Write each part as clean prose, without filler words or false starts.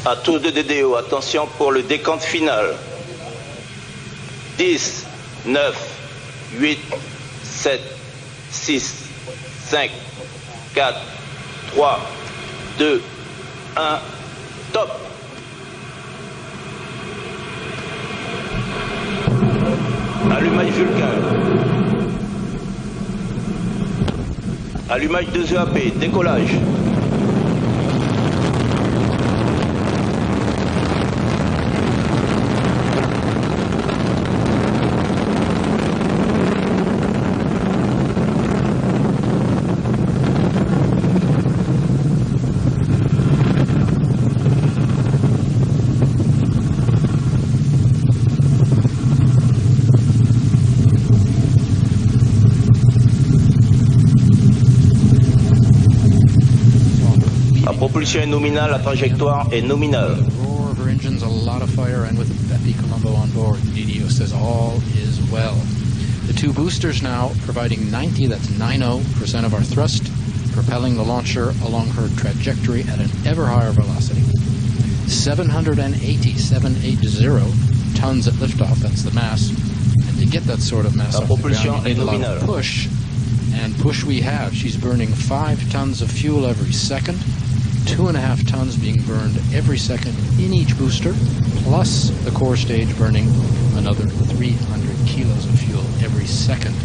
À tous de DDO, attention pour le décompte final. 10, 9, 8, 7, 6, 5, 4, 3, 2, 1, top. Allumage Vulcain. Allumage 2EAP, décollage. Propulsion est nominale, la trajectoire est nominale. Roar of her engines, a lot of fire, and with Bepi Colombo on board, the DDO says all is well. The two boosters now providing 90% of our thrust, propelling the launcher along her trajectory at an ever higher velocity. 780 tons at liftoff, that's the mass. And to get that sort of mass off the ground, you need a lot of push. And push we have. She's burning 5 tons of fuel every second. 2.5 tons being burned every second in each booster, plus the core stage burning another 300 kilos of fuel every second.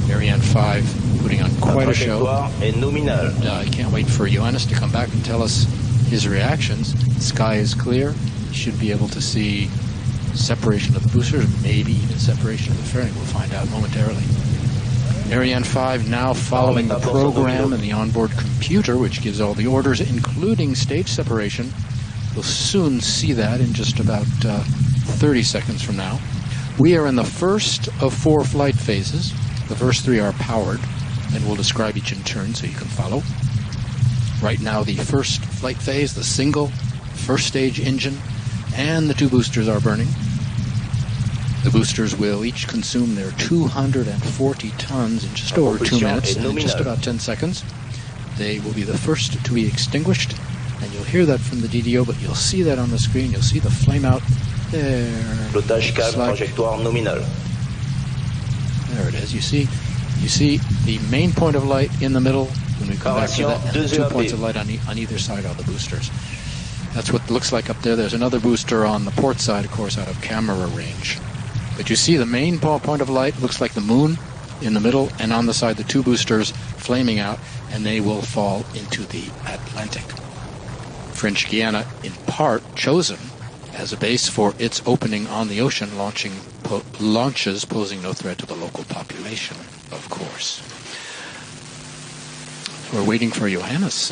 Ariane 5 putting on quite a show. And, I can't wait for Johannes to come back and tell us his reactions. The sky is clear. You should be able to see separation of the boosters, maybe even separation of the fairing. We'll find out momentarily. Ariane 5 now following the program and the onboard computer, which gives all the orders, including stage separation. We'll soon see that in just about 30 seconds from now. We are in the first of 4 flight phases. The first 3 are powered, and we'll describe each in turn so you can follow. Right now, the first flight phase, the single first stage engine, and the 2 boosters are burning. The boosters will each consume their 240 tons in just over 2 minutes, and in just about 10 seconds. They will be the first to be extinguished, and you'll hear that from the DDO, but you'll see that on the screen. You'll see the flame out there. There it is. You see the main point of light in the middle when we come back to that, and the 2 points of light on either side of the boosters. That's what it looks like up there. There's another booster on the port side, of course, out of camera range. But you see the main point of light looks like the moon in the middle, and on the side the 2 boosters flaming out, and they will fall into the Atlantic. French Guiana, in part, chosen as a base for its opening on the ocean, launches posing no threat to the local population, of course. We're waiting for Johannes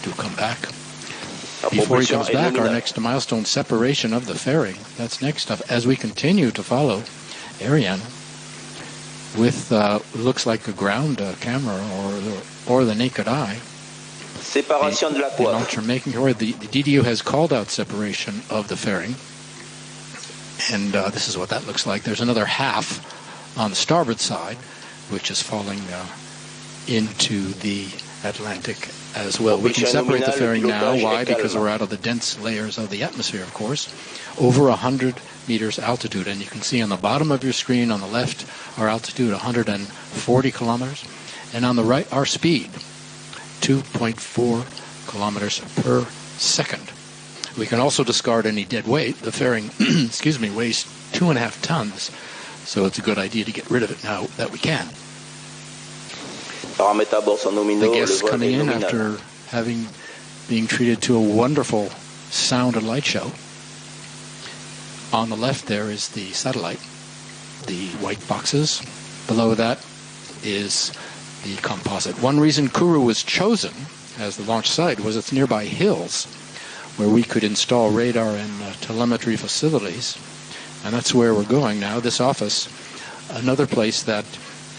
to come back. Before he comes back, our next milestone, separation of the fairing. That's next up as we continue to follow Ariane with looks like a ground camera or the naked eye. Séparation de la the launcher making her way. The DDO has called out separation of the fairing, and this is what that looks like. There's another half on the starboard side, which is falling into the Atlantic as well. We can separate the fairing now. Why? Because we're out of the dense layers of the atmosphere, of course. Over 100 meters altitude, and you can see on the bottom of your screen on the left our altitude 140 kilometers, and on the right our speed 2.4 kilometers per second. We can also discard any dead weight. The fairing weighs 2.5 tons, so it's a good idea to get rid of it now that we can. The guests coming in after being treated to a wonderful sound and light show. On the left there is the satellite, the white boxes. Below that is the composite. One reason Kourou was chosen as the launch site was its nearby hills, where we could install radar and telemetry facilities. And that's where we're going now, this office. Another place that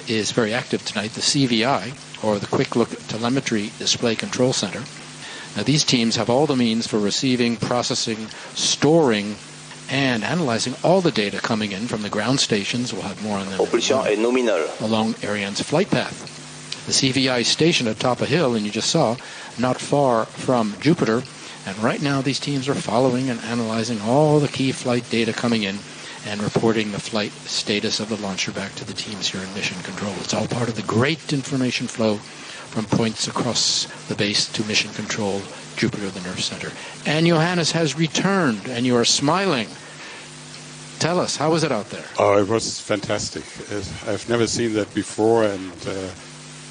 is very active tonight, the CVI, or the Quick Look Telemetry Display Control Center. Now these teams have all the means for receiving, processing, storing, and analyzing all the data coming in from the ground stations. We'll have more on them along Ariane's flight path. The CVI is stationed atop a hill, and you just saw, not far from Jupiter, And right now these teams are following and analyzing all the key flight data coming in and reporting the flight status of the launcher back to the teams here in Mission Control. It's all part of the great information flow from points across the base to Mission Control, Jupiter, the Nerve Center. And Johannes has returned, and you are smiling. Tell us, how was it out there? Oh, it was fantastic. I've never seen that before, and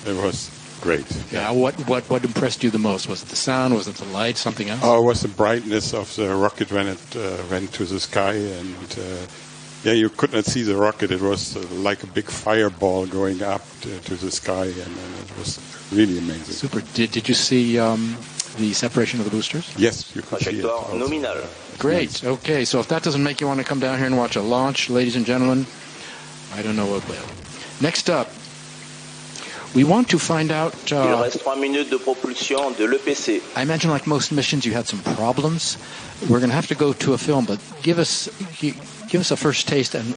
it was great. Yeah. What impressed you the most? Was it the sound? Was it the light? Something else? Oh, it was the brightness of the rocket when it went to the sky, and you could not see the rocket. It was like a big fireball going up to the sky, and it was really amazing. Super. Did you see the separation of the boosters? Yes, you could see it. Nominal. Great. Okay, so if that doesn't make you want to come down here and watch a launch, ladies and gentlemen, I don't know what will. Next up, we want to find out... Il reste 3 minutes de propulsion de l'EPC. I imagine, like most missions, you had some problems. We're going to have to go to a film, but give us a first taste and